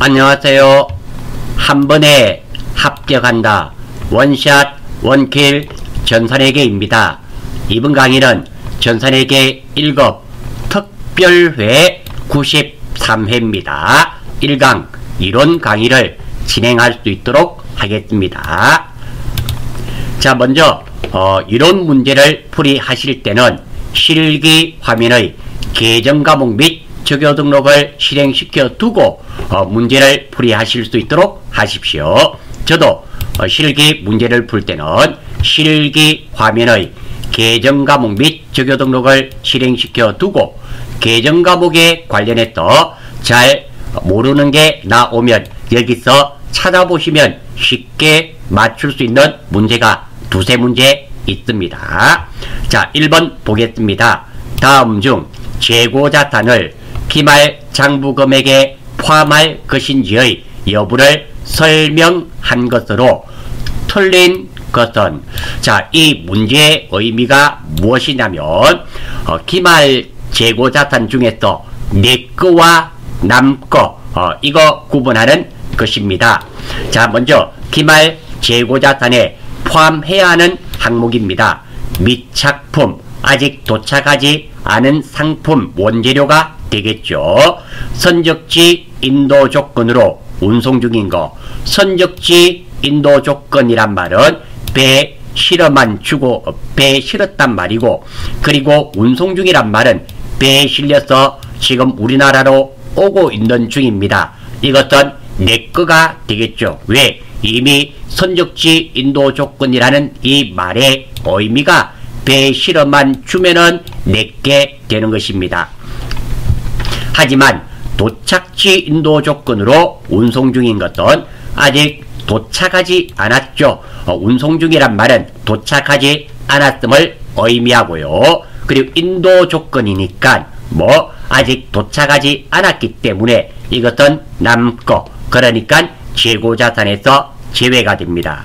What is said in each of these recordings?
안녕하세요. 한 번에 합격한다. 원샷 원킬 전산회계입니다. 이번 강의는 전산회계 1급 특별회 93회입니다. 1강 이론 강의를 진행할 수 있도록 하겠습니다. 자, 먼저 이론 문제를 풀이하실 때는 실기 화면의 계정 과목 및 적요 등록을 실행시켜 두고 문제를 풀이하실 수 있도록 하십시오. 저도 실기 문제를 풀 때는 실기 화면의 계정 과목 및 적요 등록을 실행시켜 두고 계정 과목에 관련해서 잘 모르는 게 나오면 여기서 찾아보시면 쉽게 맞출 수 있는 문제가 두세 문제 있습니다. 자, 1번 보겠습니다. 다음 중 재고자산을 기말 장부금액에 포함할 것인지의 여부를 설명한 것으로 틀린 것은, 자, 이 문제의 의미가 무엇이냐면 기말 재고자산 중에서 내 거와 남 거, 이거 구분하는 것입니다. 자, 먼저 기말 재고자산에 포함해야 하는 항목입니다. 미착품, 아직 도착하지 않은 상품 원재료가 되겠죠. 선적지 인도 조건으로 운송 중인 거. 선적지 인도 조건이란 말은 배 실어만 주고 배에 실었단 말이고, 그리고 운송 중이란 말은 배에 실려서 지금 우리나라로 오고 있는 중입니다. 이것은 내 거가 되겠죠. 왜? 이미 선적지 인도 조건이라는 이 말의 의미가 배에 실어만 주면은 내게 되는 것입니다. 하지만 도착지 인도 조건으로 운송 중인 것은 아직 도착하지 않았죠. 운송 중이란 말은 도착하지 않았음을 의미하고요. 그리고 인도 조건이니까 아직 도착하지 않았기 때문에 이것은 남거, 그러니까 재고자산에서 제외가 됩니다.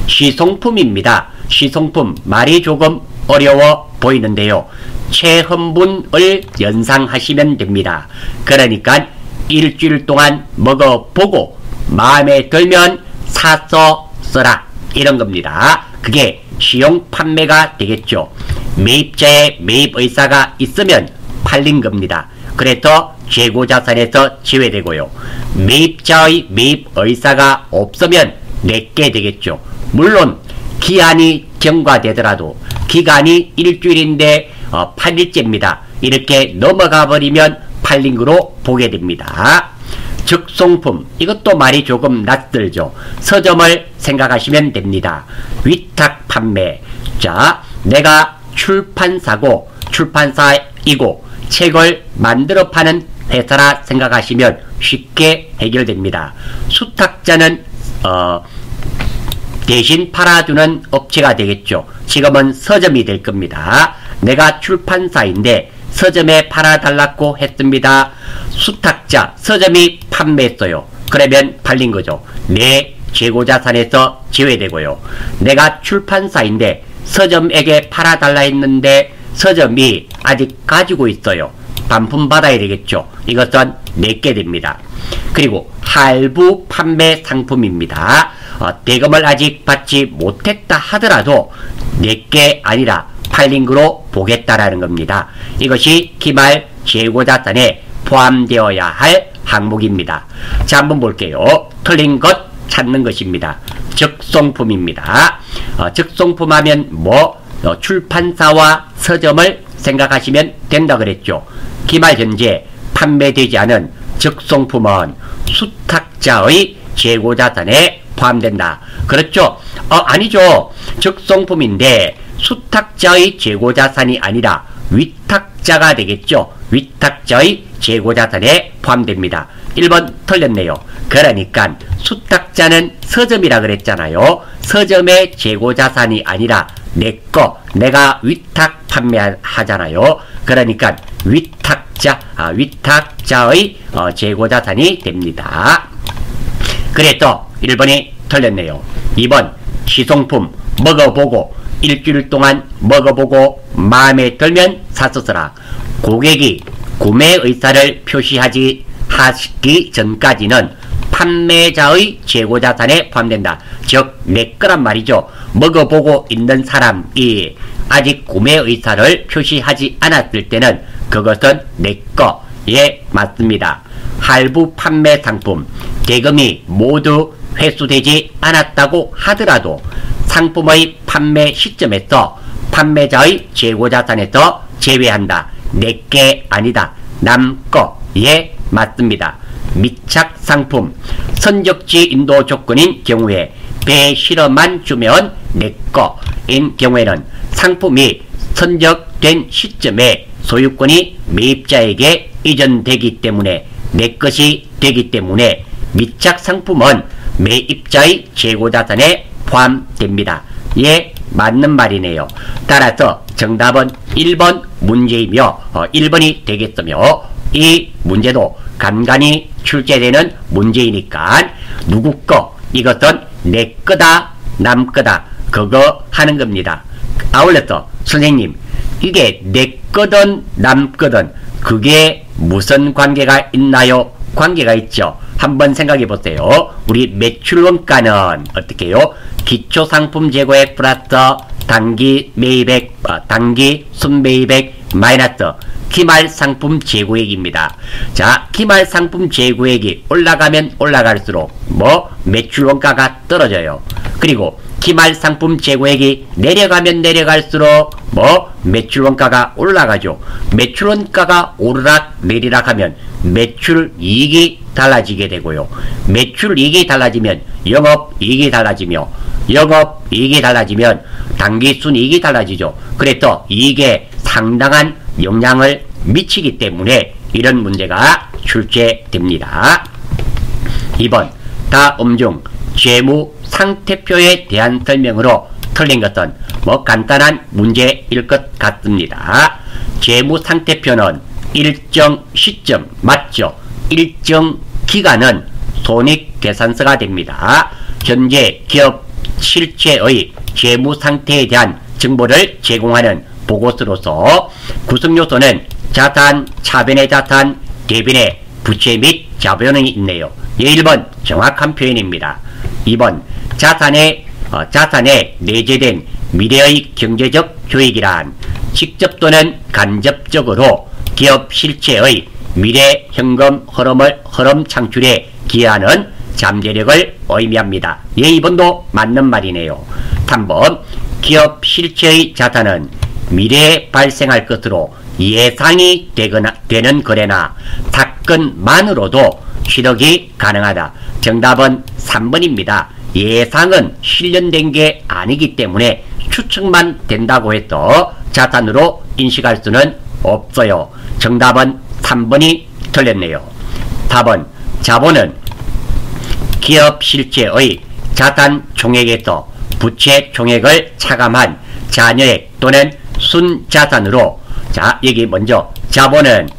시송품입니다. 시송품, 말이 조금 어려워 보이는데요. 체험분을 연상하시면 됩니다. 그러니까 일주일 동안 먹어보고 마음에 들면 사서 써라, 이런 겁니다. 그게 시용 판매가 되겠죠. 매입자의 매입 의사가 있으면 팔린 겁니다. 그래서 재고자산에서 제외되고요. 매입자의 매입 의사가 없으면 내게 되겠죠. 물론 기한이 경과되더라도 기간이 일주일인데 8일째입니다. 이렇게 넘어가 버리면 팔린 거로 보게 됩니다. 즉송품, 이것도 말이 조금 낯설죠. 서점을 생각하시면 됩니다. 위탁 판매. 자, 내가 출판사고 출판사이고 책을 만들어 파는 회사라 생각하시면 쉽게 해결됩니다. 수탁자는 대신 팔아주는 업체가 되겠죠. 지금은 서점이 될 겁니다. 내가 출판사인데 서점에 팔아달라고 했습니다. 수탁자, 서점이 판매했어요. 그러면 팔린 거죠. 내 재고자산에서 제외되고요. 내가 출판사인데 서점에게 팔아달라 했는데 서점이 아직 가지고 있어요. 반품 받아야 되겠죠. 이것은 내게 됩니다. 그리고 할부 판매 상품입니다. 대금을 아직 받지 못했다 하더라도 내게 아니라 팔린 거로 보겠다라는 겁니다. 이것이 기말 재고자산에 포함되어야 할 항목입니다. 자, 한번 볼게요. 틀린 것 찾는 것입니다. 즉송품입니다. 즉송품 하면 출판사와 서점을 생각하시면 된다 그랬죠. 기말 현재 판매되지 않은 즉송품은 수탁자의 재고자산에 포함된다. 그렇죠? 아니죠. 즉송품인데 수탁자의 재고자산이 아니라 위탁자가 되겠죠. 위탁자의 재고자산에 포함됩니다. 1번 틀렸네요. 그러니까 수탁자는 서점이라 그랬잖아요. 서점의 재고자산이 아니라 내거, 내가 위탁 판매하잖아요. 그러니까 위탁자의 재고자산이 됩니다. 그래서 1번이 틀렸네요. 2번 시송품, 먹어보고 일주일 동안 먹어보고 마음에 들면 사서 써라. 고객이 구매 의사를 표시하기 전까지는 판매자의 재고자산에 포함된다. 즉 내 거란 말이죠. 먹어보고 있는 사람이 아직 구매 의사를 표시하지 않았을 때는 그것은 내 거에 맞습니다. 할부 판매 상품 대금이 모두 회수되지 않았다고 하더라도 상품의 판매 시점에서 판매자의 재고자산에서 제외한다. 내게 아니다. 남 거에 맞습니다. 미착 상품 선적지 인도 조건인 경우에 배 실어만 주면 내 거인 경우에는 상품이 선적된 시점에 소유권이 매입자에게 이전되기 때문에 내 것이 되기 때문에 미착 상품은 매입자의 재고자산에 포함됩니다. 예, 맞는 말이네요. 따라서 정답은 1번 문제이며 1번이 되겠으며 이 문제도 간간히 출제되는 문제이니까 누구 거 이것은 내 거다 남 거다 그거 하는 겁니다. 아울러서 선생님 이게 내 거든 남 거든 그게 무슨 관계가 있나요? 관계가 있죠. 한번 생각해 보세요. 우리 매출원가는 어떻게 해요? 기초상품 재고액 플러스 단기 매입액, 단기 순매입액 마이너스 기말상품 재고액입니다. 자, 기말상품 재고액이 올라가면 올라갈수록 매출원가가 떨어져요. 그리고 기말상품 재고액이 내려가면 내려갈수록 매출원가가 올라가죠. 매출원가가 오르락 내리락 하면 매출이익이 달라지게 되고요. 매출이익이 달라지면 영업이익이 달라지며 영업이익이 달라지면 당기순이익이 달라지죠. 그래서 이익에 상당한 영향을 미치기 때문에 이런 문제가 출제됩니다. 2번 다음 중 재무 상태표에 대한 설명으로 틀린 것은 간단한 문제일 것 같습니다. 재무 상태표는 일정 시점 맞죠? 일정 기간은 손익계산서가 됩니다. 현재 기업 실체의 재무 상태에 대한 정보를 제공하는 보고서로서 구성요소는 자산, 차변의 자산, 대변의 부채 및 자본이 있네요. 예, 1번 정확한 표현입니다. 2번 자산에 내재된 미래의 경제적 효익이란 직접 또는 간접적으로 기업 실체의 미래 현금 흐름 창출에 기여하는 잠재력을 의미합니다. 예, 2번도 맞는 말이네요. 3번 기업 실체의 자산은 미래에 발생할 것으로 예상이 되는 거래나 사건만으로도 취득이 가능하다. 정답은 3번입니다. 예상은 실현된 게 아니기 때문에 추측만 된다고 해서 자산으로 인식할 수는 없어요. 정답은 3번이 틀렸네요. 4번 자본은 기업 실체의 자산 총액에서 부채 총액을 차감한 잔여액 또는 순자산으로 자 여기 먼저 자본은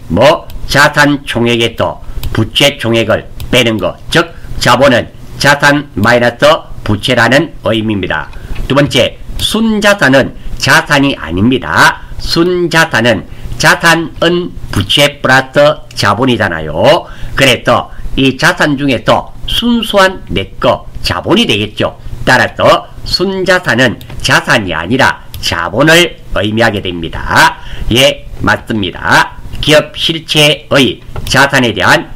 자산 총액에서 부채 총액을 빼는 것, 즉 자본은 자산 마이너스 부채라는 의미입니다. 두 번째 순자산은 자산이 아닙니다. 순자산은 자산은 부채 플러스 자본이잖아요. 그래서 이 자산 중에서 순수한 내거 자본이 되겠죠. 따라서 순자산은 자산이 아니라 자본을 의미하게 됩니다. 예, 맞습니다. 기업 실체의 자산에 대한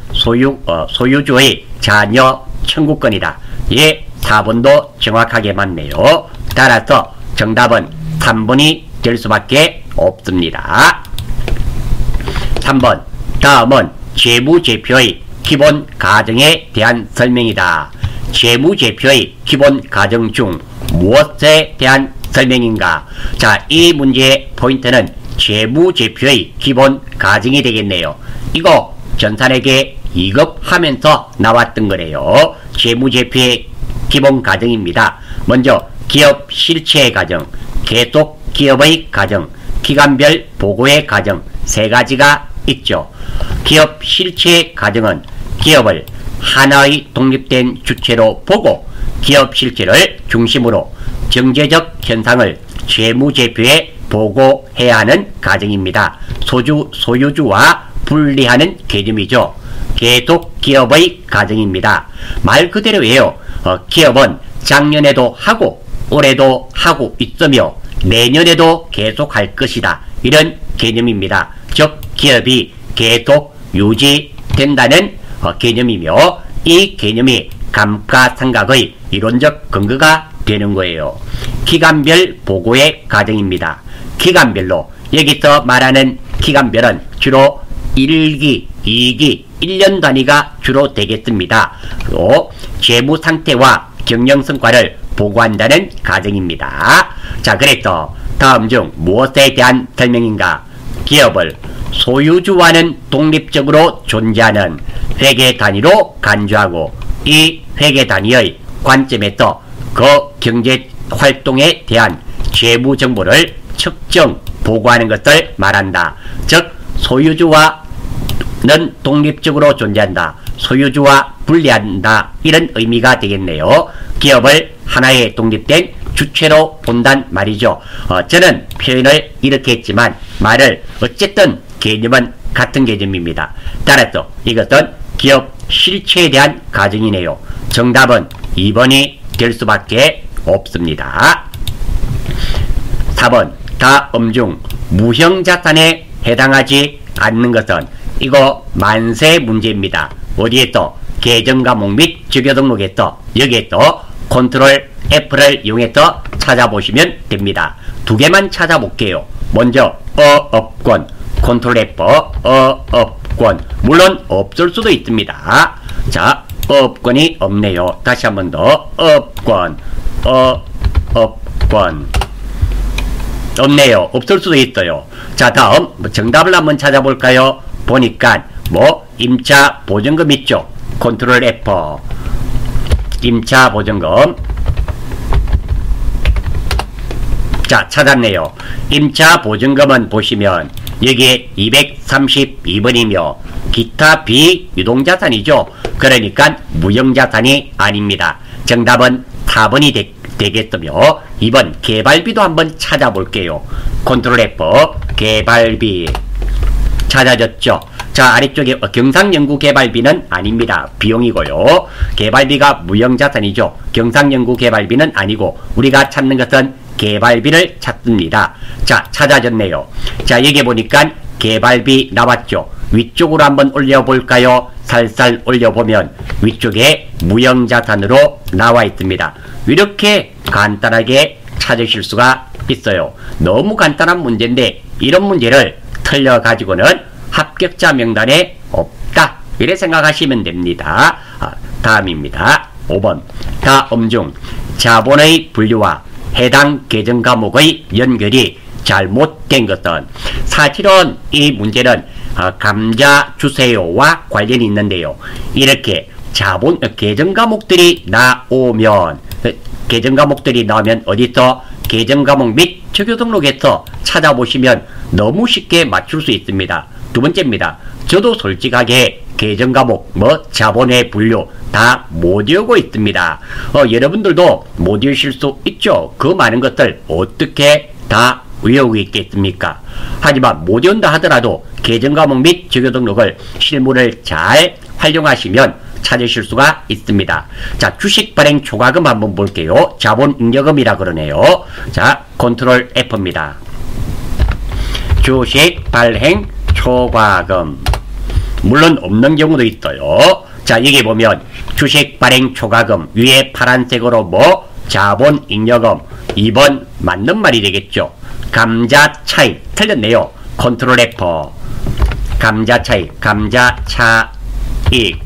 소유주의 자녀 청구권이다. 예, 4번도 정확하게 맞네요. 따라서 정답은 3번이 될 수밖에 없습니다. 3번 다음은 재무제표의 기본 가정에 대한 설명이다. 재무제표의 기본 가정 중 무엇에 대한 설명인가? 자, 이 문제의 포인트는 재무제표의 기본 가정이 되겠네요. 이거 전산에게 2급 하면서 나왔던 거래요. 재무제표의 기본 가정입니다. 먼저 기업 실체의 가정, 계속 기업의 가정, 기간별 보고의 가정 세 가지가 있죠. 기업 실체의 가정은 기업을 하나의 독립된 주체로 보고 기업 실체를 중심으로 경제적 현상을 재무제표에 보고해야 하는 가정입니다. 소유주와 분리하는 개념이죠. 계속 기업의 가정입니다. 말 그대로예요. 기업은 작년에도 하고 올해도 하고 있으며 내년에도 계속 할 것이다. 이런 개념입니다. 즉 기업이 계속 유지된다는 개념이며 이 개념이 감가상각의 이론적 근거가 되는 거예요. 기간별 보고의 과정입니다. 기간별로 여기서 말하는 기간별은 주로 1기, 2기, 1년 단위가 주로 되겠습니다. 또 재무 상태와 경영 성과를 보고한다는 과정입니다. 자, 그래서 다음 중 무엇에 대한 설명인가? 기업을 소유주와는 독립적으로 존재하는 회계 단위로 간주하고 이 회계 단위의 관점에서 그 경제 활동에 대한 재무 정보를 측정, 보고하는 것을 말한다. 즉 소유주와는 독립적으로 존재한다. 소유주와 분리한다. 이런 의미가 되겠네요. 기업을 하나의 독립된 주체로 본단 말이죠. 저는 표현을 이렇게 했지만 말을 어쨌든 개념은 같은 개념입니다. 따라서 이것은 기업 실체에 대한 가정이네요. 정답은 2번이 될 수밖에 없습니다. 4번 다음 중 무형자산에 해당하지 않는 것은 이거 만세 문제입니다. 어디에서 계정과목 및 주교등록에서 여기에서 컨트롤 F를 이용해서 찾아보시면 됩니다. 두 개만 찾아볼게요. 먼저 어업권 컨트롤 F 어업권 물론 없을 수도 있습니다. 자 어업권이 없네요. 다시 한 번 더 어업권 없네요. 없을 수도 있어요. 자 다음 정답을 한번 찾아볼까요? 보니까 뭐 임차 보증금 있죠. 컨트롤 F 임차 보증금 자 찾았네요. 임차 보증금은 보시면 여기에 232번이며 기타 비유동자산이죠. 그러니까 무형자산이 아닙니다. 정답은 4번이 되겠으며 2번 개발비도 한번 찾아볼게요. 컨트롤 F 개발비 찾아졌죠. 자 아래쪽에 경상연구개발비는 아닙니다. 비용이고요. 개발비가 무형자산이죠. 경상연구개발비는 아니고 우리가 찾는 것은 개발비를 찾습니다. 자 찾아졌네요. 자 여기 보니까 개발비 나왔죠. 위쪽으로 한번 올려볼까요? 살살 올려보면 위쪽에 무형자산으로 나와 있습니다. 이렇게 간단하게 찾으실 수가 있어요. 너무 간단한 문제인데 이런 문제를 틀려가지고는 합격자 명단에 없다. 이래 생각하시면 됩니다. 다음입니다. 5번 다음 중 자본의 분류와 해당 계정 과목의 연결이 잘못된 것은 사실은 이 문제는 감자 주세요와 관련이 있는데요. 이렇게 자본 계정 과목들이 나오면 어디서 계정 과목 및 주교 등록에서 찾아보시면 너무 쉽게 맞출 수 있습니다. 두 번째입니다. 저도 솔직하게 계정 과목 자본의 분류 다 못 외우고 있습니다. 여러분들도 못 외우실 수 있죠. 그 많은 것들 어떻게 다 외우고 있겠습니까? 하지만 못 외운다 하더라도 계정 과목 및 주교 등록을 실무를 잘 활용하시면 찾으실 수가 있습니다. 자 주식 발행 초과금 한번 볼게요. 자본 잉여금이라 그러네요. 자 컨트롤 F입니다. 주식 발행 초과금 물론 없는 경우도 있어요. 자 여기 보면 주식 발행 초과금 위에 파란색으로 자본 잉여금 2번 맞는 말이 되겠죠. 감자 차익 틀렸네요. 컨트롤 F 감자 차익 감자 차익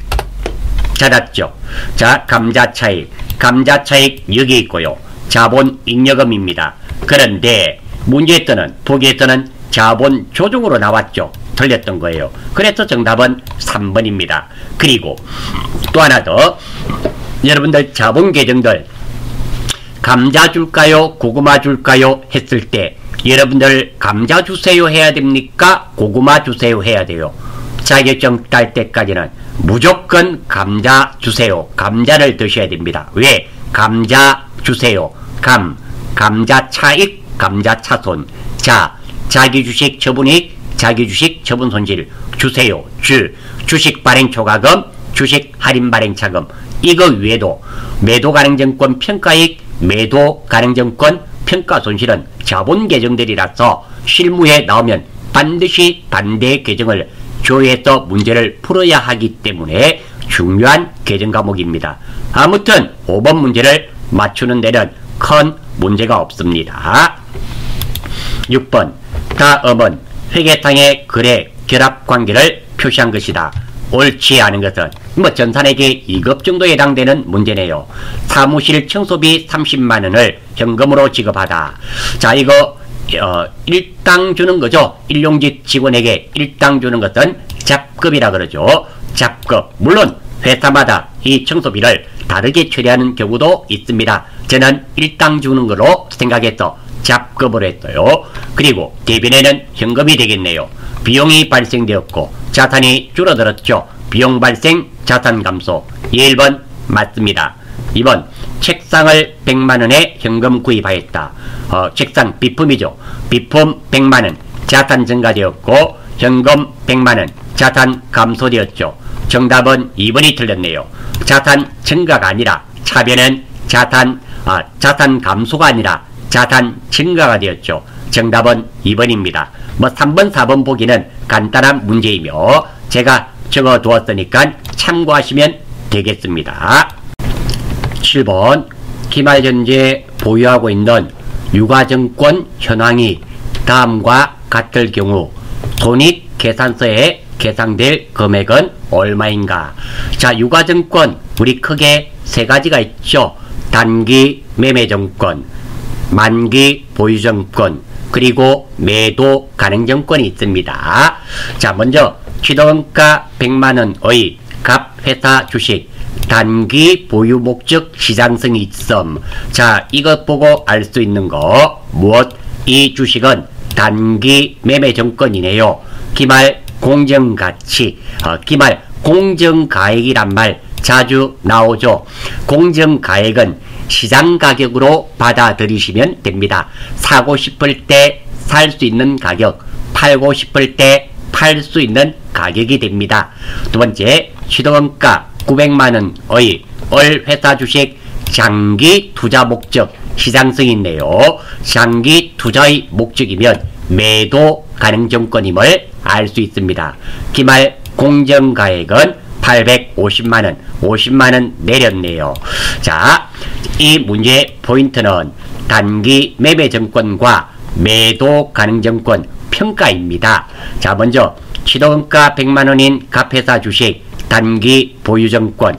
찾았죠. 자 감자 차익 여기 있고요. 자본 잉여금입니다. 그런데 문제에서는 보기에서는 자본 조정으로 나왔죠. 틀렸던 거예요. 그래서 정답은 3번입니다. 그리고 또 하나 더 여러분들 자본 계정들 감자 줄까요? 고구마 줄까요? 했을 때 여러분들 감자 주세요 해야 됩니까? 고구마 주세요 해야 돼요. 자격증 딸 때까지는 무조건 감자 주세요. 감자를 드셔야 됩니다. 왜? 감자 주세요. 감자 차익, 감자 차손. 자, 자기 주식 처분이익, 자기 주식 처분 손실 주세요. 주식 발행 초과금 주식 할인 발행 차금, 이거 외에도 매도 가능증권 평가익, 매도 가능증권 평가 손실은 자본 계정들이라서 실무에 나오면 반드시 반대 계정을 조회해서 문제를 풀어야 하기 때문에 중요한 계정 과목입니다. 아무튼 5번 문제를 맞추는 데는 큰 문제가 없습니다. 6번 다음은 회계상의 거래 결합 관계를 표시한 것이다. 옳지 않은 것은 전산에게 2급 정도 해당되는 문제네요. 사무실 청소비 30만원을 현금으로 지급하다. 자, 이거 일당 주는 거죠. 일용직 직원에게 일당 주는 것은 잡급이라 그러죠. 잡급. 물론 회사마다 이 청소비를 다르게 처리하는 경우도 있습니다. 저는 일당 주는 거로 생각해서 잡급으로 했어요. 그리고 대변에는 현금이 되겠네요. 비용이 발생되었고 자산이 줄어들었죠. 비용 발생, 자산 감소. 1번 맞습니다. 2번 책상을 100만원에 현금 구입하였다. 책상 비품이죠. 비품 100만원, 자산 증가되었고 현금 100만원, 자산 감소되었죠. 정답은 2번이 틀렸네요. 자산 증가가 아니라 차변은 자산 감소가 아니라 자산 증가가 되었죠. 정답은 2번입니다. 3번, 4번 보기는 간단한 문제이며 제가 적어두었으니까 참고하시면 되겠습니다. 7번 기말 현재 보유하고 있는 유가증권 현황이 다음과 같을 경우 손익계산서에 계산될 금액은 얼마인가? 자, 유가증권 우리 크게 세 가지가 있죠. 단기 매매증권, 만기 보유증권, 그리고 매도 가능증권이 있습니다. 자, 먼저 취득원가 100만원의 갑회사 주식 단기 보유 목적 시장성이 있음. 자, 이것 보고 알 수 있는 거 무엇? 이 주식은 단기 매매증권이네요. 기말 공정가치, 기말 공정가액이란 말 자주 나오죠. 공정가액은 시장가격으로 받아들이시면 됩니다. 사고 싶을 때 살 수 있는 가격, 팔고 싶을 때 팔 수 있는 가격이 됩니다. 두 번째, 취득원가 900만원의 회사 주식 장기 투자 목적 시장성이 있네요. 장기 투자의 목적이면 매도 가능증권임을 알 수 있습니다. 기말 공정가액은 850만원, 50만원 내렸네요. 자, 이 문제의 포인트는 단기 매매증권과 매도 가능증권 평가입니다. 자, 먼저 취득원가 100만원인 갑회사 주식 단기 보유증권,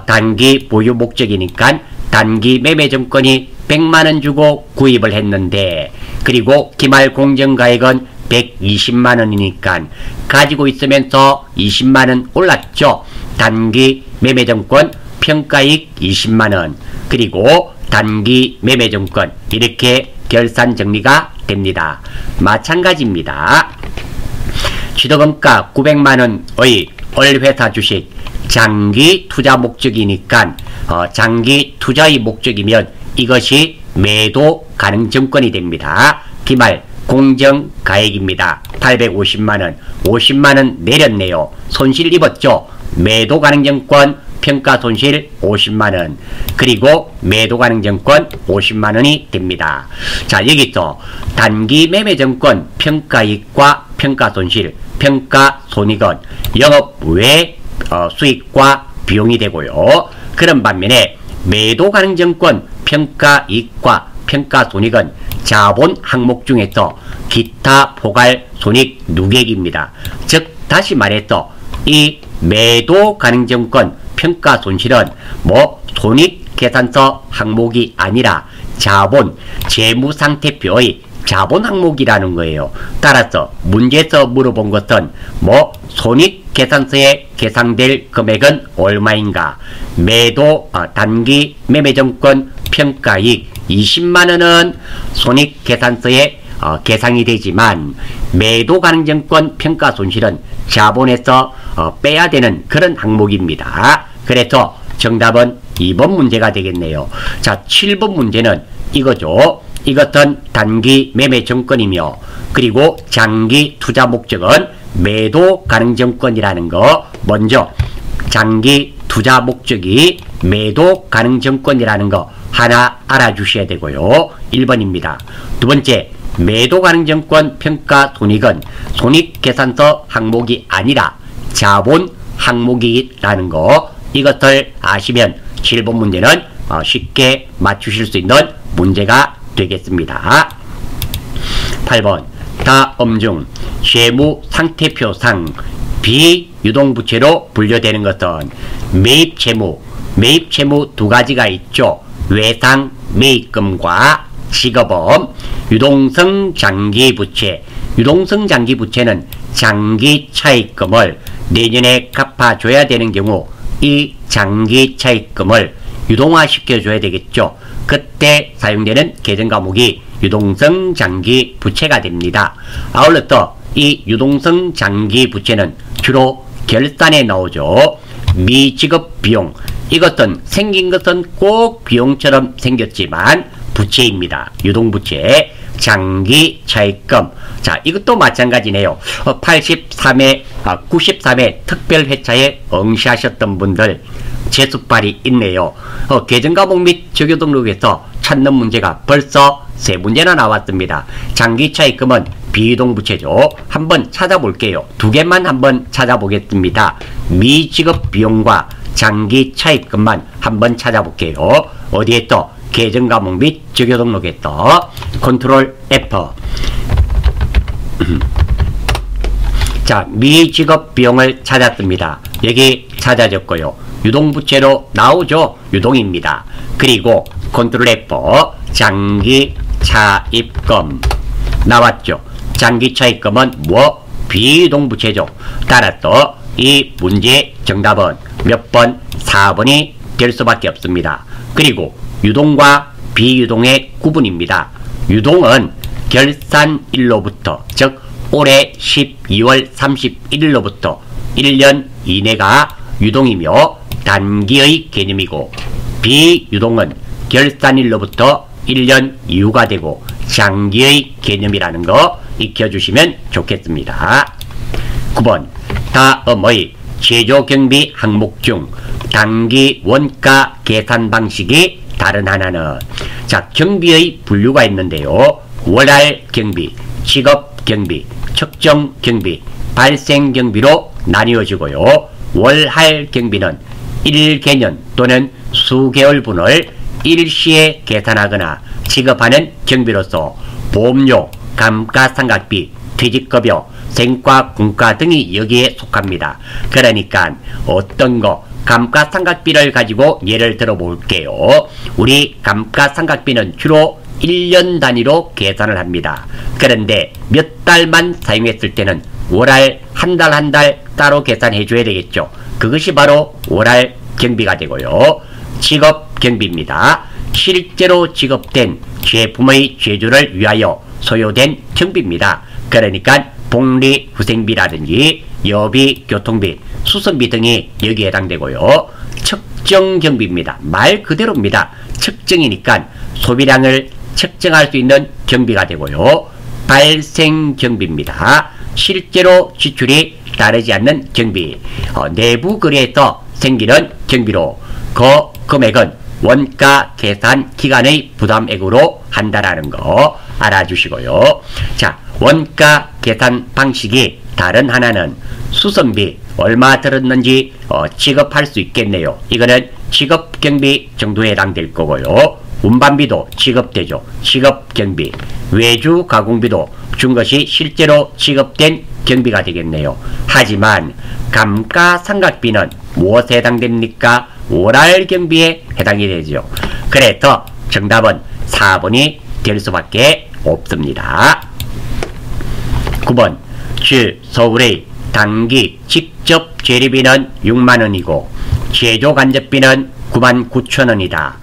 단기 보유 목적이니까 단기 매매증권이 100만원 주고 구입을 했는데, 그리고 기말 공정가액은 120만원이니까 가지고 있으면서 20만원 올랐죠. 단기 매매증권 평가익 20만원, 그리고 단기 매매증권 이렇게 결산 정리가 됩니다. 마찬가지입니다. 취득원가 900만원의 회사 주식 장기 투자 목적이니까 장기 투자의 목적이면 이것이 매도 가능증권이 됩니다. 기말 공정가액입니다. 850만원, 50만원 내렸네요. 손실 입었죠. 매도 가능증권 평가손실 50만원, 그리고 매도 가능증권 50만원이 됩니다. 자, 여기서 단기 매매증권 평가이익과 평가손실, 평가손익은 영업 외 수익과 비용이 되고요. 그런 반면에 매도 가능증권 평가이익과 평가손익은 자본 항목 중에서 기타 포괄 손익 누계액입니다. 즉 다시 말해서 이 매도 가능증권 평가손실은 손익계산서 항목이 아니라 자본, 재무상태표의 자본 항목이라는 거예요. 따라서 문제에서 물어본 것은 손익계산서에 계산될 금액은 얼마인가? 단기 매매증권 평가이익 20만원은 손익계산서에 계산이 되지만 매도 가능증권 평가손실은 자본에서 빼야 되는 그런 항목입니다. 그래서 정답은 2번 문제가 되겠네요. 자, 7번 문제는 이거죠. 이것은 단기 매매증권이며 그리고 장기 투자 목적은 매도 가능증권이라는 거 먼저 장기 투자 목적이 매도 가능 증권이라는 거 하나 알아주셔야 되고요. 1번입니다. 두 번째, 매도 가능 증권 평가 손익은 손익계산서 항목이 아니라 자본 항목이라는 거, 이것을 아시면 7번 문제는 쉽게 맞추실 수 있는 문제가 되겠습니다. 8번, 다음 중 재무 상태표상 비유동부채로 분류되는 것은 매입채무 두 가지가 있죠. 외상 매입금과 지급금. 유동성 장기부채. 유동성 장기부채는 장기 차입금을 내년에 갚아줘야 되는 경우 이 장기 차입금을 유동화시켜줘야 되겠죠. 그때 사용되는 계정과목이 유동성 장기부채가 됩니다. 아울러 이 유동성 장기부채는 주로 결산에 나오죠. 미지급 비용. 이것은 생긴 것은 꼭 비용처럼 생겼지만 부채입니다. 유동부채. 장기 차입금. 자, 이것도 마찬가지네요. 93회 특별회차에 응시하셨던 분들 재수빨이 있네요. 계정과목 및 적용등록에서 찾는 문제가 벌써 3문제나 나왔습니다. 장기 차입금은 비유동부채죠. 한번 찾아볼게요. 두 개만 한번 찾아보겠습니다. 미지급 비용과 장기 차입금만 한번 찾아볼게요. 어디에 또? 계정과목 및 적용등록에 또 컨트롤 F. 자, 미지급 비용을 찾았습니다. 여기 찾아졌고요. 유동부채로 나오죠. 유동입니다. 그리고 컨트롤 F. 장기 차입금 나왔죠. 장기 차입금은 뭐? 비유동부채죠. 따라서 이 문제의 정답은 몇 번? 4번이 될 수밖에 없습니다. 그리고 유동과 비유동의 구분입니다. 유동은 결산일로부터, 즉 올해 12월 31일로부터 1년 이내가 유동이며 단기의 개념이고, 비유동은 결산일로부터 1년 이후가 되고 장기의 개념이라는 거 익혀주시면 좋겠습니다. 9번, 다음의 제조경비 항목 중 단기 원가 계산 방식이 다른 하나는? 자, 경비의 분류가 있는데요. 월할 경비, 직업 경비, 측정 경비, 발생 경비로 나뉘어지고요. 월할 경비는 1개년 또는 수개월분을 일시에 계산하거나 지급하는 경비로서 보험료, 감가상각비, 퇴직급여, 생과 공과 등이 여기에 속합니다. 그러니까 어떤 거? 감가상각비를 가지고 예를 들어 볼게요. 우리 감가상각비는 주로 1년 단위로 계산을 합니다. 그런데 몇 달만 사용했을 때는 월할 한 달 따로 계산해 줘야 되겠죠. 그것이 바로 월할 경비가 되고요. 직업 경비입니다. 실제로 지급된 제품의 제조를 위하여 소요된 경비입니다. 그러니까 복리후생비라든지 여비, 교통비, 수선비 등이 여기에 해당되고요. 측정 경비입니다. 말 그대로입니다. 측정이니까 소비량을 측정할 수 있는 경비가 되고요. 발생 경비입니다. 실제로 지출이 따르지 않는 경비. 내부 거래에서 생기는 경비로 그 금액은 원가 계산 기간의 부담액으로 한다라는 거 알아주시고요. 자, 원가 계산 방식이 다른 하나는 수선비 얼마 들었는지 지급할 수 있겠네요. 이거는 지급경비 정도에 해당될 거고요. 운반비도 지급되죠. 지급경비. 외주 가공비도 준 것이 실제로 지급된 경비가 되겠네요. 하지만 감가상각비는 무엇에 해당됩니까? 월할 경비에 해당이 되죠. 그래서 정답은 4번이 될 수밖에 없습니다. 9번, 주 서울의 단기 직접 재료비는 6만원이고 제조간접비는 99,000원이다.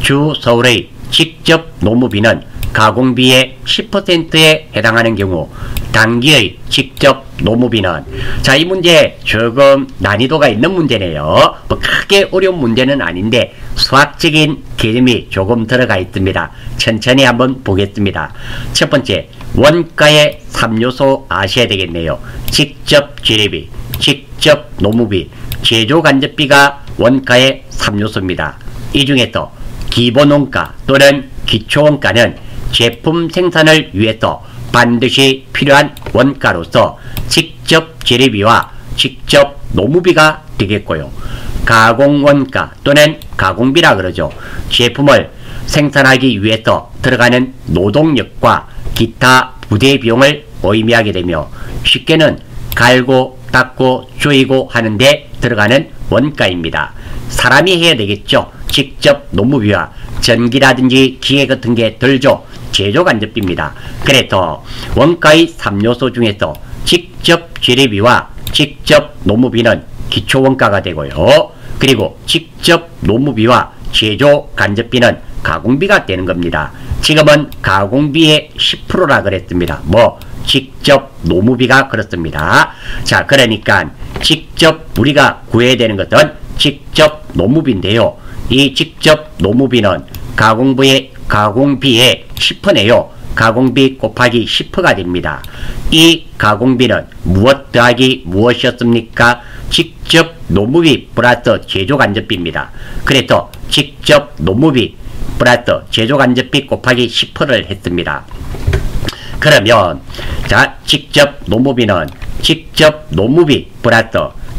주 서울의 직접 노무비는 가공비의 10%에 해당하는 경우 단기의 직접 노무비는, 자, 이 문제 조금 난이도가 있는 문제네요. 뭐 크게 어려운 문제는 아닌데 수학적인 개념이 조금 들어가 있습니다. 천천히 한번 보겠습니다. 첫 번째, 원가의 3요소 아셔야 되겠네요. 직접 재료비, 직접 직접 노무비, 제조 간접비가 원가의 3요소입니다. 이 중에서 기본원가 또는 기초원가는 제품 생산을 위해서 반드시 필요한 원가로서 직접 재료비와 직접 노무비가 되겠고요. 가공원가 또는 가공비라 그러죠. 제품을 생산하기 위해서 들어가는 노동력과 기타 부대 비용을 의미하게 되며, 쉽게는 갈고 닦고 조이고 하는데 들어가는 원가입니다. 사람이 해야 되겠죠. 직접 노무비와 전기라든지 기계 같은 게 들죠. 제조 간접비입니다. 그래서 원가의 3요소 중에서 직접 재료비와 직접 노무비는 기초원가가 되고요. 그리고 직접 노무비와 제조 간접비는 가공비가 되는 겁니다. 지금은 가공비의 10%라 그랬습니다. 직접 노무비가 그렇습니다. 자, 그러니까 직접 우리가 구해야 되는 것은 직접 노무비인데요. 이 직접 노무비는 가공비의 10%네요. 가공비 곱하기 10%가 됩니다. 이 가공비는 무엇 더하기 무엇이었습니까? 직접 노무비 플러스 제조 간접비입니다. 그래서 직접 노무비 플러스 제조 간접비 곱하기 10%를 했습니다. 그러면 자, 직접 노무비는 직접 노무비 플러스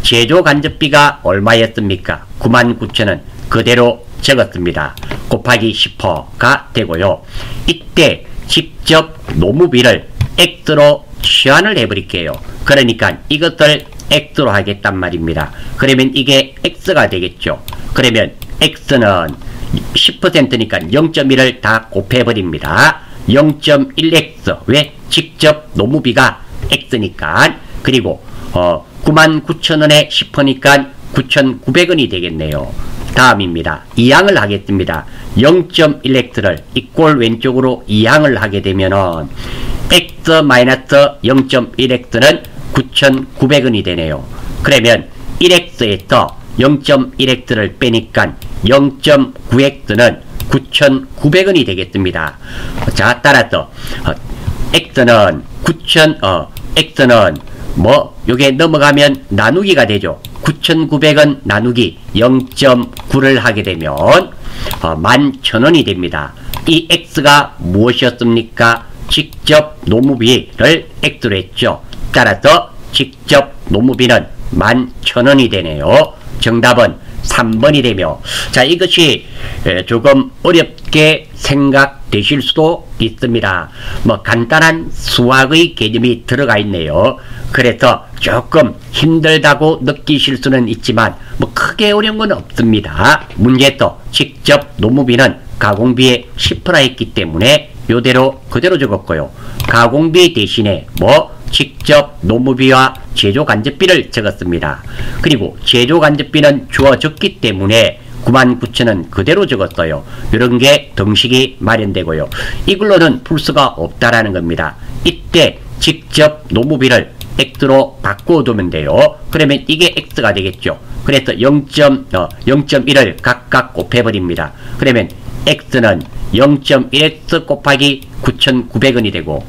제조 간접비가 얼마였습니까? 99,000원 그대로 적었습니다. 곱하기 10%가 되고요. 이때 직접 노무비를 X로 치환을 해버릴게요. 그러니까 이것을 X로 하겠단 말입니다. 그러면 이게 X가 되겠죠. 그러면 X는 10%니까 0.1을 다 곱해버립니다. 0.1X. 왜? 직접 노무비가 X니까. 그리고 99,000원에 10%니까 9,900원이 되겠네요. 다음입니다. 이항을 하겠습니다. 0.1X를 이꼴 왼쪽으로 이항을 하게 되면은 X-0.1X는 9,900원이 되네요. 그러면 1X에서 0.1X를 빼니까 0.9X는 9,900원이 되겠습니다. 자, 따라서 X는 X는 요게 넘어가면 나누기가 되죠. 9,900원 나누기 0.9를 하게 되면 11,000원이 됩니다. 이 X가 무엇이었습니까? 직접 노무비를 X로 했죠. 따라서 직접 노무비는 11,000원이 되네요. 정답은 3번이 되며, 자, 이것이 조금 어렵게 생각되실 수도 있습니다. 간단한 수학의 개념이 들어가 있네요. 그래서 조금 힘들다고 느끼실 수는 있지만 크게 어려운 건 없습니다. 문제도 직접 노무비는 가공비의 10% 했기 때문에 요대로 그대로 적었고요. 가공비 대신에 직접 노무비와 제조 간접비를 적었습니다. 그리고 제조 간접비는 주어졌기 때문에 99,000원 그대로 적었어요. 이런 게 등식이 마련되고요. 이걸로는 풀 수가 없다라는 겁니다. 이때 직접 노무비를 X로 바꿔두면 돼요. 그러면 이게 X가 되겠죠. 그래서 0.1을 각각 곱해버립니다. 그러면 X는 0.1X 곱하기 9,900원이 되고,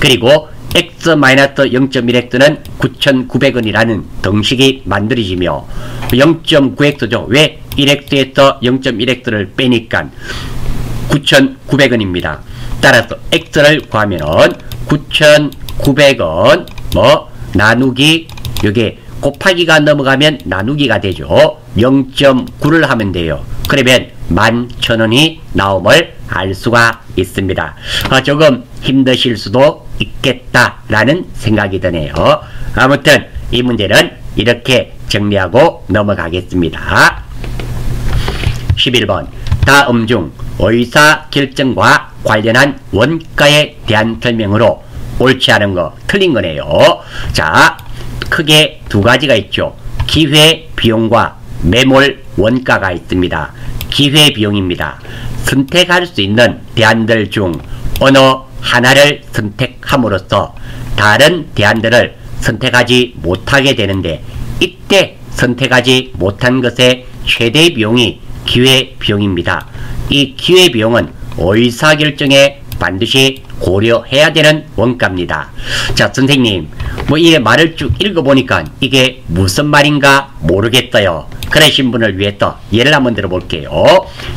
그리고 X-0.1X는 9,900원이라는 등식이 만들어지며 0.9X죠. 왜? 1X에서 0.1X를 빼니까 9,900원입니다. 따라서 X를 구하면은 9,900원 나누기 요게 곱하기가 넘어가면 나누기가 되죠. 0.9를 하면 돼요. 그러면 11,000원이 나옴을 알 수가 있습니다. 조금 힘드실 수도 있겠다라는 생각이 드네요. 아무튼 이 문제는 이렇게 정리하고 넘어가겠습니다. 11번 다음 중 의사결정과 관련한 원가에 대한 설명으로 옳지 않은 거 틀린 거네요. 자, 크게 두 가지가 있죠. 기회비용과 매몰 원가가 있습니다. 기회비용입니다. 선택할 수 있는 대안들 중 어느 하나를 선택함으로써 다른 대안들을 선택하지 못하게 되는데, 이때 선택하지 못한 것의 최대 비용이 기회비용입니다. 이 기회비용은 의사결정에 반드시 고려해야 되는 원가입니다. 자, 선생님, 이 말을 쭉 읽어보니까 이게 무슨 말인가 모르겠어요. 그러신 분을 위해 또 예를 한번 들어볼게요.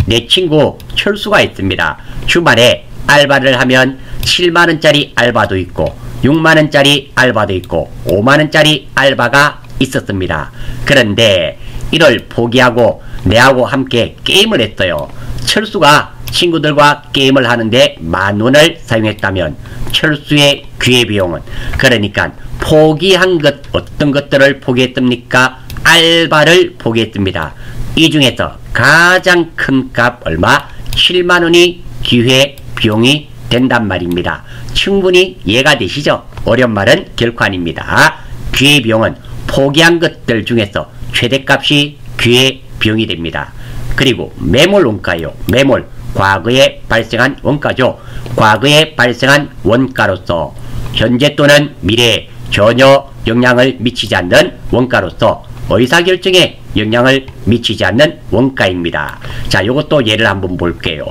내 친구 철수가 있습니다. 주말에 알바를 하면 7만원짜리 알바도 있고 6만원짜리 알바도 있고 5만원짜리 알바가 있었습니다. 그런데 이를 포기하고 내하고 함께 게임을 했어요. 철수가 친구들과 게임을 하는데 10,000원을 사용했다면 철수의 기회비용은, 그러니까 포기한 것, 어떤 것들을 포기했습니까? 알바를 포기했습니다. 이 중에서 가장 큰 값 얼마? 7만원이 기회비용이 된단 말입니다. 충분히 이해가 되시죠? 어려운 말은 결코 아닙니다. 기회비용은 포기한 것들 중에서 최대값이 기회비용이 됩니다. 그리고 매몰 원가요. 매몰, 과거에 발생한 원가죠. 과거에 발생한 원가로서 현재 또는 미래에 전혀 영향을 미치지 않는 원가로서 의사결정에 영향을 미치지 않는 원가입니다. 자, 요것도 예를 한번 볼게요.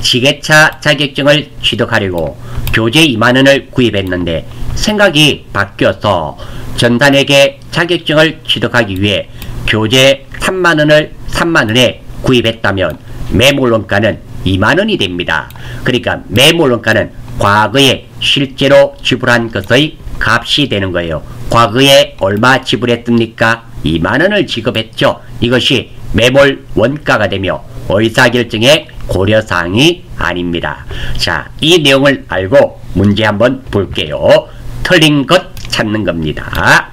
지게차 자격증을 취득하려고 교재 20,000원을 구입했는데 생각이 바뀌어서 전단에게 자격증을 취득하기 위해 교재 30,000원에 구입했다면 매몰 원가는 20,000원이 됩니다. 그러니까 매몰 원가는 과거에 실제로 지불한 것의 값이 되는 거예요. 과거에 얼마 지불했습니까? 20,000원을 지급했죠. 이것이 매몰 원가가 되며 의사결정의 고려사항이 아닙니다. 자, 이 내용을 알고 문제 한번 볼게요. 틀린 것 찾는 겁니다.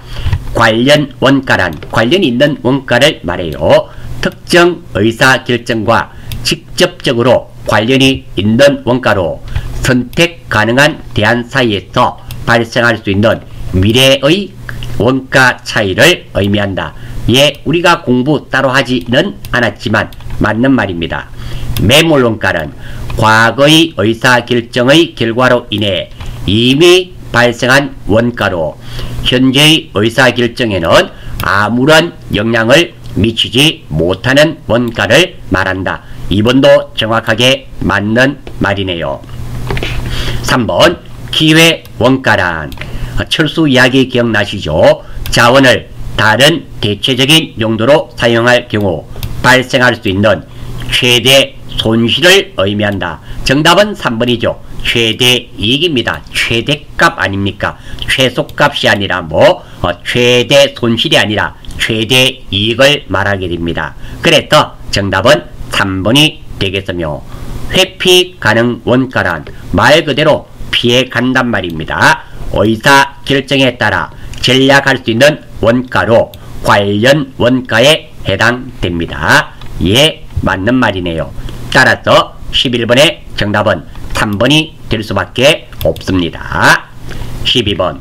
관련 원가란 관련 있는 원가를 말해요. 특정 의사결정과 직접적으로 관련이 있는 원가로 선택 가능한 대안 사이에서 발생할 수 있는 미래의 원가 차이를 의미한다. 예, 우리가 공부 따로 하지는 않았지만 맞는 말입니다. 매몰 원가는 과거의 의사결정의 결과로 인해 이미 발생한 원가로 현재의 의사결정에는 아무런 영향을 미치지 못하는 원가를 말한다. 이번도 정확하게 맞는 말이네요. 3번 기회 원가란 철수 이야기 기억나시죠? 자원을 다른 대체적인 용도로 사용할 경우 발생할 수 있는 최대 손실을 의미한다. 정답은 3번이죠. 최대 이익입니다. 최대값 아닙니까? 최소값이 아니라 최대 손실이 아니라 최대 이익을 말하게 됩니다. 그래서 정답은 3번이 되겠으며 회피 가능 원가란 말 그대로 피해 간단 말입니다. 의사결정에 따라 전략할 수 있는 원가로 관련 원가에 해당됩니다. 예, 맞는 말이네요. 따라서 11번의 정답은 3번이 될 수밖에 없습니다. 12번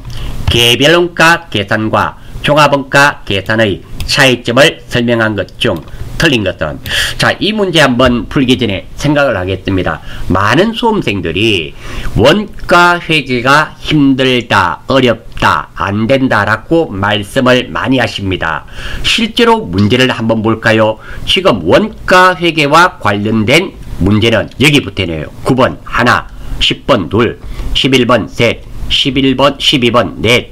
개별원가 계산과 종합원가 계산의 차이점을 설명한 것 중 틀린 것은, 자, 이 문제 한번 풀기 전에 생각을 하겠습니다. 많은 수험생들이 원가 회계가 힘들다, 어렵다, 안 된다라고 말씀을 많이 하십니다. 실제로 문제를 한번 볼까요? 지금 원가 회계와 관련된 문제는 여기부터 네요. 9번 하나, 10번 둘, 11번 셋, 12번 넷,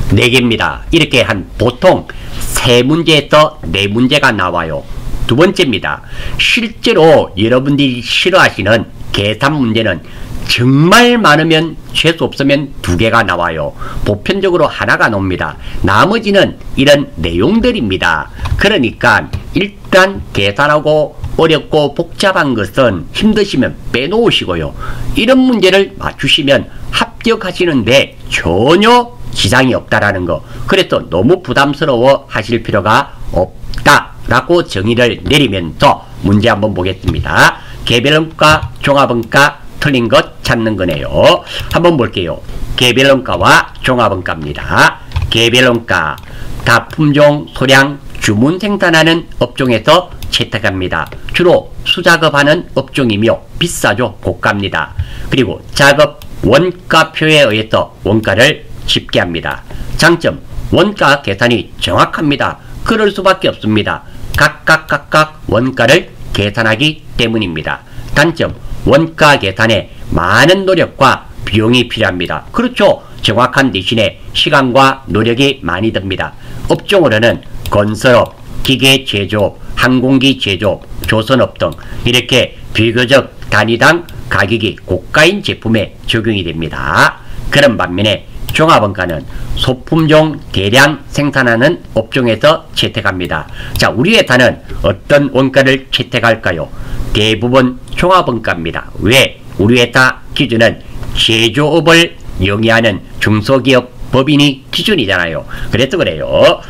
4개입니다. 이렇게 한 보통 3문제에서 4문제가 나와요. 두 번째입니다. 실제로 여러분들이 싫어하시는 계산 문제는 정말 많으면 재수 없으면 2개가 나와요. 보편적으로 하나가 나옵니다. 나머지는 이런 내용들입니다. 그러니까 일단 계산하고 어렵고 복잡한 것은 힘드시면 빼놓으시고요. 이런 문제를 맞추시면 합격하시는데 전혀 지장이 없다라는 거. 그래서 너무 부담스러워 하실 필요가 없다라고 정의를 내리면서 문제 한번 보겠습니다. 개별원가, 종합원가 틀린 것 찾는 거네요. 한번 볼게요. 개별원가와 종합원가입니다. 개별원가, 다 품종, 소량, 주문 생산하는 업종에서 채택합니다. 주로 수작업하는 업종이며 비싸죠. 고가입니다. 그리고 작업 원가표에 의해서 원가를 집계합니다. 장점, 원가 계산이 정확합니다. 그럴 수밖에 없습니다. 각각 원가를 계산하기 때문입니다. 단점, 원가 계산에 많은 노력과 비용이 필요합니다. 그렇죠. 정확한 대신에 시간과 노력이 많이 듭니다. 업종으로는 건설업, 기계 제조업, 항공기 제조업, 조선업 등 이렇게 비교적 단위당 가격이 고가인 제품에 적용이 됩니다. 그런 반면에 종합원가는 소품종 대량 생산하는 업종에서 채택합니다. 자, 우리 회사는 어떤 원가를 채택할까요? 대부분 종합원가입니다. 왜? 우리 회사 기준은 제조업을 영위하는 중소기업 법인이 기준이잖아요. 그래서 그래요.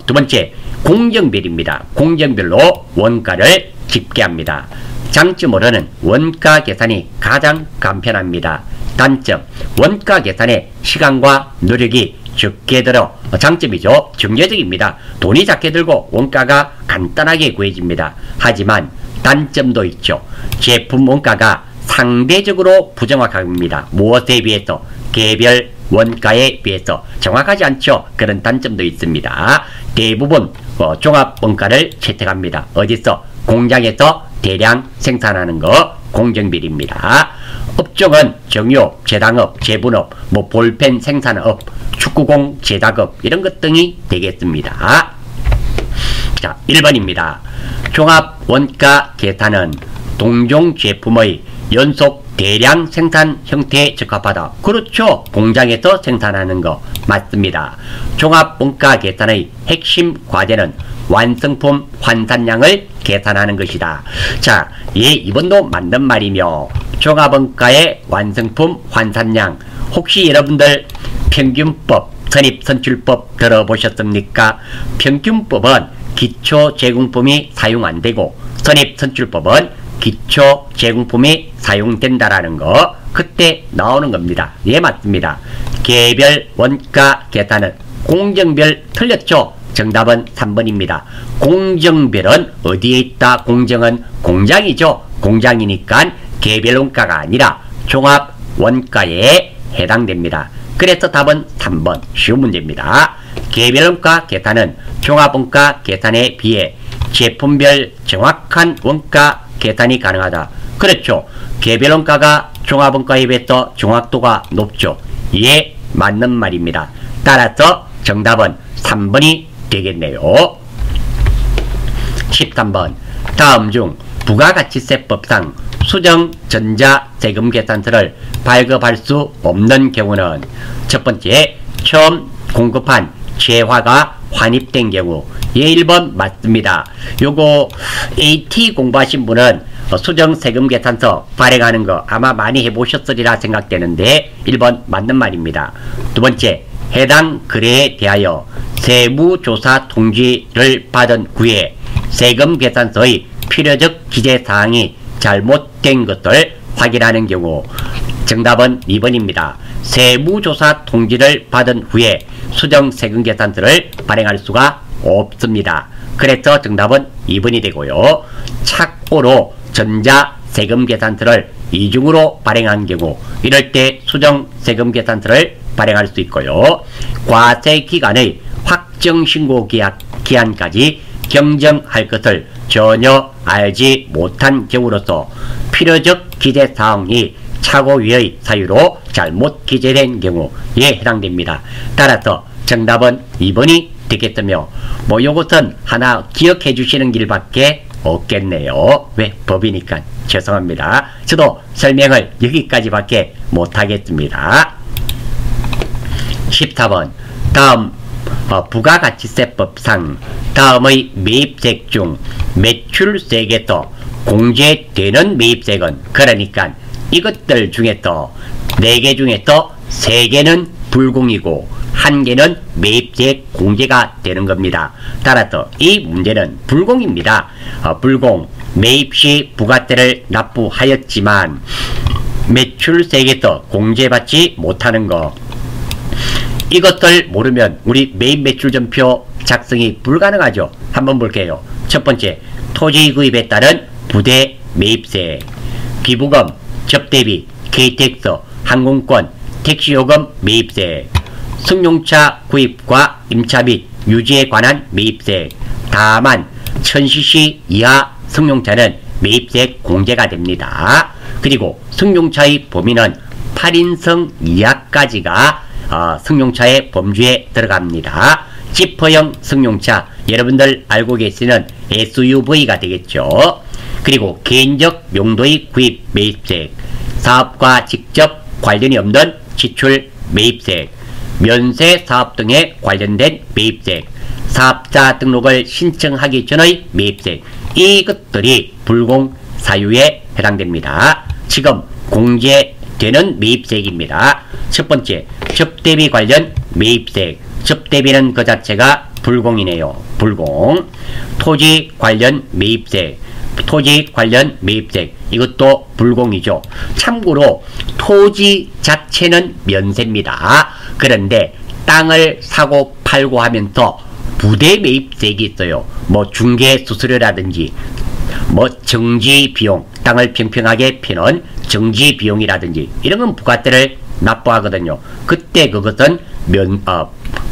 두 번째, 공정별입니다. 공정별로 원가를 집계합니다. 장점으로는 원가 계산이 가장 간편합니다. 단점, 원가 계산에 시간과 노력이 적게 들어 장점이죠. 정례적입니다. 돈이 작게 들고 원가가 간단하게 구해집니다. 하지만 단점도 있죠. 제품 원가가 상대적으로 부정확합니다. 무엇에 비해서? 개별 원가에 비해서 정확하지 않죠. 그런 단점도 있습니다. 대부분 종합 원가를 채택합니다. 어디서? 공장에서 대량 생산하는 거 공정비리입니다. 업종은 정유업, 제당업, 제분업, 볼펜 생산업, 축구공 제작업 이런 것 등이 되겠습니다. 자, 1번입니다. 종합 원가 계산은 동종 제품의 연속 대량 생산 형태에 적합하다. 그렇죠. 공장에서 생산하는 거 맞습니다. 종합 원가 계산의 핵심 과제는 완성품 환산량을 계산하는 것이다. 자, 예, 2번도 맞는 말이며 종합원가의 완성품 환산량, 혹시 여러분들 평균법, 선입선출법 들어보셨습니까? 평균법은 기초 제공품이 사용 안되고 선입선출법은 기초 제공품이 사용된다라는 거 그때 나오는 겁니다. 예, 맞습니다. 개별 원가 계산은 공정별 틀렸죠? 정답은 3번입니다. 공정별은 어디에 있다? 공정은 공장이죠. 공장이니까 개별 원가가 아니라 종합 원가에 해당됩니다. 그래서 답은 3번 쉬운 문제입니다. 개별 원가 계산은 종합 원가 계산에 비해 제품별 정확한 원가 계산이 가능하다. 그렇죠. 개별 원가가 종합 원가에 비해서 정확도가 높죠. 예, 맞는 말입니다. 따라서 정답은 3번이 되겠네요. 13번. 다음 중 부가가치세법상 수정 전자세금 계산서를 발급할 수 없는 경우는 첫 번째, 처음 공급한 재화가 환입된 경우. 예, 1번 맞습니다. 요거 AT 공부하신 분은 수정 세금 계산서 발행하는 거 아마 많이 해보셨으리라 생각되는데 1번 맞는 말입니다. 두 번째, 해당 거래에 대하여 세무조사 통지를 받은 후에 세금 계산서의 필요적 기재사항이 잘못된 것을 확인하는 경우. 정답은 2번입니다. 세무조사 통지를 받은 후에 수정 세금 계산서를 발행할 수가 없습니다. 그래서 정답은 2번이 되고요. 착오로 전자 세금 계산서를 이중으로 발행한 경우, 이럴 때 수정 세금 계산서를 발행할 수 있고요. 과세 기간의 확정 신고 기한까지 경정할 것을 전혀 알지 못한 경우로서 필요적 기재사항이 착오위의 사유로 잘못 기재된 경우에 해당됩니다. 따라서 정답은 2번이 되겠으며, 요것은 하나 기억해 주시는 길밖에 없겠네요. 왜? 법이니까. 죄송합니다. 저도 설명을 여기까지밖에 못하겠습니다. 14번. 다음 부가가치세법상 다음의 매입세액 중 매출세액에서 공제되는 매입세액은, 그러니까 이것들 중에서 4개 중에서 3개는 불공이고 1개는 매입세액 공제가 되는 겁니다. 따라서 이 문제는 불공입니다. 불공, 매입시 부가세를 납부하였지만 매출세액에서 공제받지 못하는 거, 이것들 모르면 우리 매입 매출전표 작성이 불가능하죠. 한번 볼게요. 첫 번째, 토지 구입에 따른 부대 매입세, 기부금, 접대비, KTX, 항공권, 택시요금 매입세, 승용차 구입과 임차 및 유지에 관한 매입세. 다만 1000cc 이하 승용차는 매입세 공제가 됩니다. 그리고 승용차의 범위는 8인승 이하까지가 승용차의 범주에 들어갑니다. 지퍼형 승용차, 여러분들 알고 계시는 SUV가 되겠죠. 그리고 개인적 용도의 구입 매입세, 사업과 직접 관련이 없는 지출 매입세, 면세 사업 등에 관련된 매입세, 사업자 등록을 신청하기 전의 매입세, 이것들이 불공 사유에 해당됩니다. 지금 공제되는 매입세액입니다. 첫 번째, 접대비 관련 매입세액. 접대비는 그 자체가 불공이네요. 불공. 토지 관련 매입세액. 토지 관련 매입세액. 이것도 불공이죠. 참고로 토지 자체는 면세입니다. 그런데 땅을 사고 팔고 하면서 부대 매입세액이 있어요. 뭐 중개 수수료라든지 뭐 정지 비용, 땅을 평평하게 피는 정지 비용이라든지 이런 건 부가세를 납부하거든요. 그때 그것은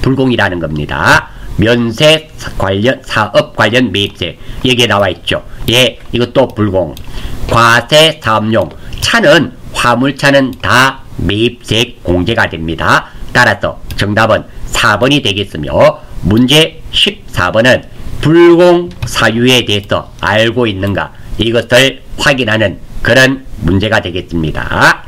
불공이라는 겁니다. 면세 관련 사업 관련 매입세 여기에 나와 있죠. 예, 이것도 불공. 과세 사업용 차는 화물차는 다 매입세액 공제가 됩니다. 따라서 정답은 4번이 되겠으며 문제 14번은 불공 사유에 대해서 알고 있는가 이것을 확인하는 그런 문제가 되겠습니다.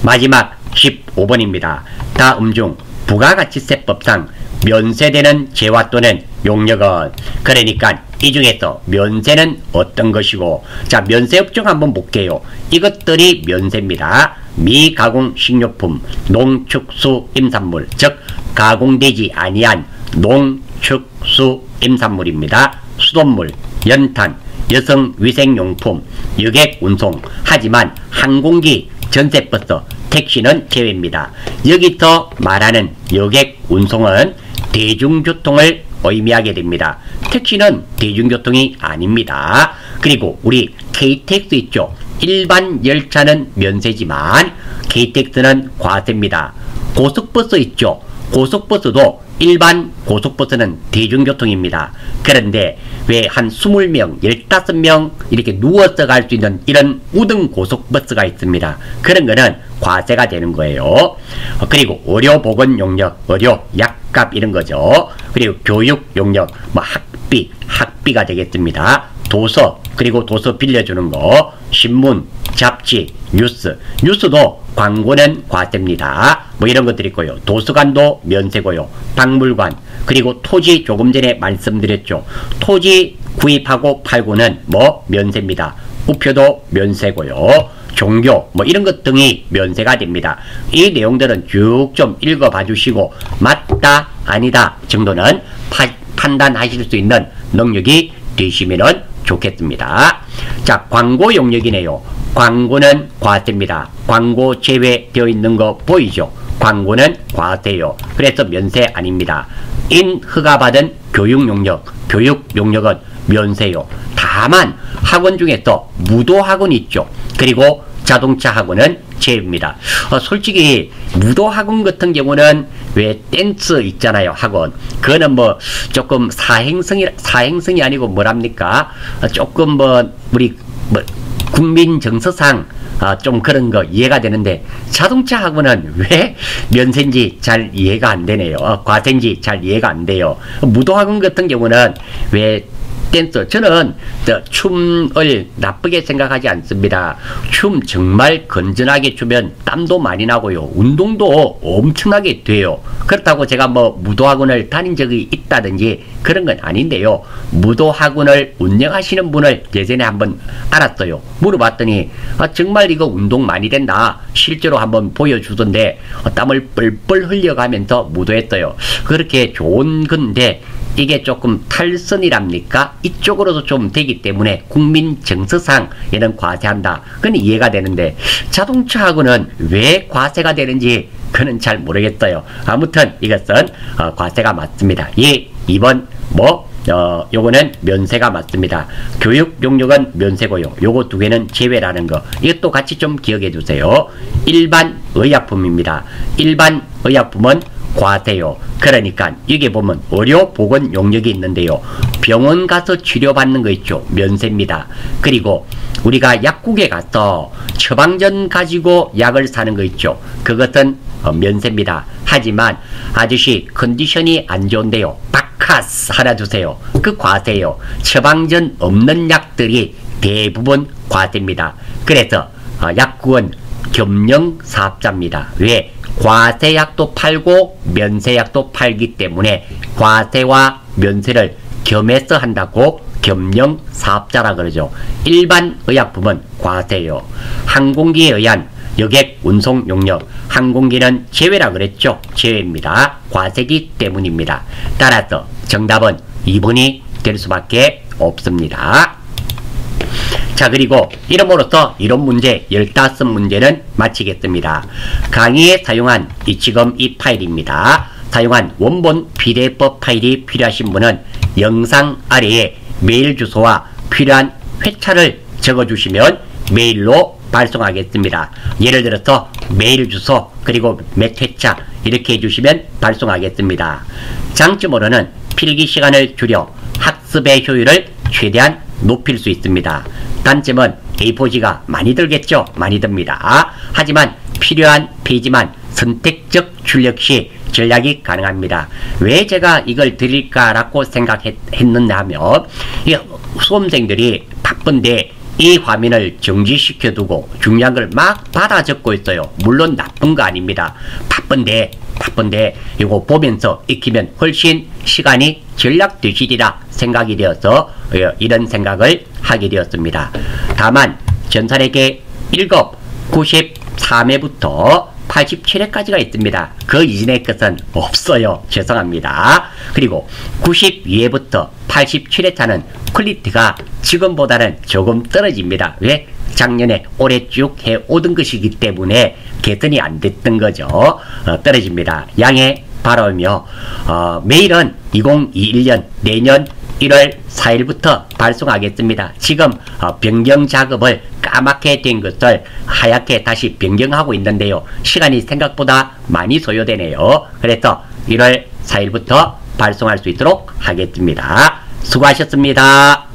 마지막 15번입니다. 다음 중 부가가치세법상 면세되는 재화 또는 용역은, 그러니까 이 중에서 면세는 어떤 것이고, 자, 면세 업종 한번 볼게요. 이것들이 면세입니다. 미가공 식료품, 농축수 임산물, 즉 가공되지 아니한 농축수 임산물입니다. 수돗물, 연탄, 여성 위생용품, 여객 운송. 하지만 항공기, 전세버스, 택시는 제외입니다. 여기서 말하는 여객 운송은 대중교통을 의미하게 됩니다. 택시는 대중교통이 아닙니다. 그리고 우리 KTX 있죠. 일반 열차는 면세지만 KTX는 과세입니다. 고속버스 있죠. 고속버스도 일반 고속버스는 대중교통입니다. 그런데 왜 한 20명, 15명 이렇게 누워서 갈 수 있는 이런 우등 고속버스가 있습니다. 그런 거는 과세가 되는 거예요. 그리고 의료보건 용역, 의료, 약값 이런 거죠. 그리고 교육 용역, 뭐 학비가 되겠습니다. 도서, 그리고 도서 빌려주는 거, 신문, 잡지, 뉴스도 광고는 과세입니다. 뭐 이런 것들이 있고요. 도서관도 면세고요. 박물관, 그리고 토지 조금 전에 말씀드렸죠. 토지 구입하고 팔고는 뭐 면세입니다. 우표도 면세고요. 종교 뭐 이런 것 등이 면세가 됩니다. 이 내용들은 쭉 좀 읽어봐 주시고 맞다 아니다 정도는 판단하실 수 있는 능력이 되시면 좋겠습니다. 자, 광고 용역이네요. 광고는 과세입니다. 광고 제외되어 있는 거 보이죠? 광고는 과세요. 그래서 면세 아닙니다. 인허가받은 교육 용역은 면세요. 다만 학원 중에서 무도학원 있죠. 그리고 자동차 학원은 제외입니다. 솔직히 무도학원 같은 경우는 왜 댄스 있잖아요. 학원. 그거는 뭐 조금 사행성이 아니고 뭐랍니까? 조금 뭐 우리 뭐 국민 정서상 좀 그런 거 이해가 되는데 자동차 학원은 왜 면세인지 잘 이해가 안 되네요. 과세인지 잘 이해가 안 돼요. 무도학원 같은 경우는 왜 댄서, 저는 춤을 나쁘게 생각하지 않습니다. 춤 정말 건전하게 추면 땀도 많이 나고요. 운동도 엄청나게 돼요. 그렇다고 제가 뭐 무도학원을 다닌 적이 있다든지 그런 건 아닌데요. 무도학원을 운영하시는 분을 예전에 한번 알았어요. 물어봤더니 정말 이거 운동 많이 된다. 실제로 한번 보여주던데 땀을 뻘뻘 흘려가면서 무도했어요. 그렇게 좋은 건데 이게 조금 탈선이랍니까? 이쪽으로도 좀 되기 때문에 국민 정서상 얘는 과세한다. 그건 이해가 되는데 자동차 학원은 왜 과세가 되는지 그는 잘 모르겠어요. 아무튼 이것은 과세가 맞습니다. 예, 2번 요거는 면세가 맞습니다. 교육 용역은 면세고요. 요거 두 개는 제외라는 거. 이것도 같이 좀 기억해 두세요. 일반 의약품입니다. 일반 의약품은 과세요. 그러니까 이게 보면 의료보건 용역이 있는데요. 병원 가서 치료받는 거 있죠. 면세입니다. 그리고 우리가 약국에 가서 처방전 가지고 약을 사는 거 있죠. 그것은 면세입니다. 하지만 아저씨 컨디션이 안 좋은데요. 바카스 하나 주세요. 그 과세요. 처방전 없는 약들이 대부분 과세입니다. 그래서 약국은 겸용 사업자입니다. 왜? 과세약도 팔고 면세약도 팔기 때문에 과세와 면세를 겸해서 한다고 겸용 사업자라 그러죠. 일반 의약품은 과세요. 항공기에 의한 여객 운송 용역, 항공기는 제외라 그랬죠. 제외입니다. 과세기 때문입니다. 따라서 정답은 2번이 될 수밖에 없습니다. 자, 그리고 이름으로써 이론 문제 15문제는 마치겠습니다. 강의에 사용한 지금 이 파일입니다. 사용한 원본 PDF 파일이 필요하신 분은 영상 아래에 메일 주소와 필요한 회차를 적어주시면 메일로 발송하겠습니다. 예를 들어서 메일 주소 그리고 몇 회차 이렇게 해주시면 발송하겠습니다. 장점으로는 필기 시간을 줄여 학습의 효율을 최대한 높일 수 있습니다. 단점은 A4지가 많이 들겠죠. 많이 듭니다. 하지만 필요한 페이지만 선택적 출력 시 전략이 가능합니다. 왜 제가 이걸 드릴까라고 생각했느냐 하면 수험생들이 바쁜데 이 화면을 정지시켜 두고 중요한 걸 막 받아 적고 있어요. 물론 나쁜 거 아닙니다. 바쁜데 이거 보면서 익히면 훨씬 시간이 절약되시리라 생각이 되어서 이런 생각을 하게 되었습니다. 다만 전산에게 1급 93회부터 87회까지가 있습니다. 그 이전의 것은 없어요. 죄송합니다. 그리고 92회부터 87회차는 퀄리티가 지금보다는 조금 떨어집니다. 왜? 작년에 올해 쭉 해오던 것이기 때문에 개선이 안 됐던 거죠. 떨어집니다. 양해 바라며 메일은 2021년 내년 1월 4일부터 발송하겠습니다. 지금 변경 작업을 까맣게 된 것을 하얗게 다시 변경하고 있는데요. 시간이 생각보다 많이 소요되네요. 그래서 1월 4일부터 발송할 수 있도록 하겠습니다. 수고하셨습니다.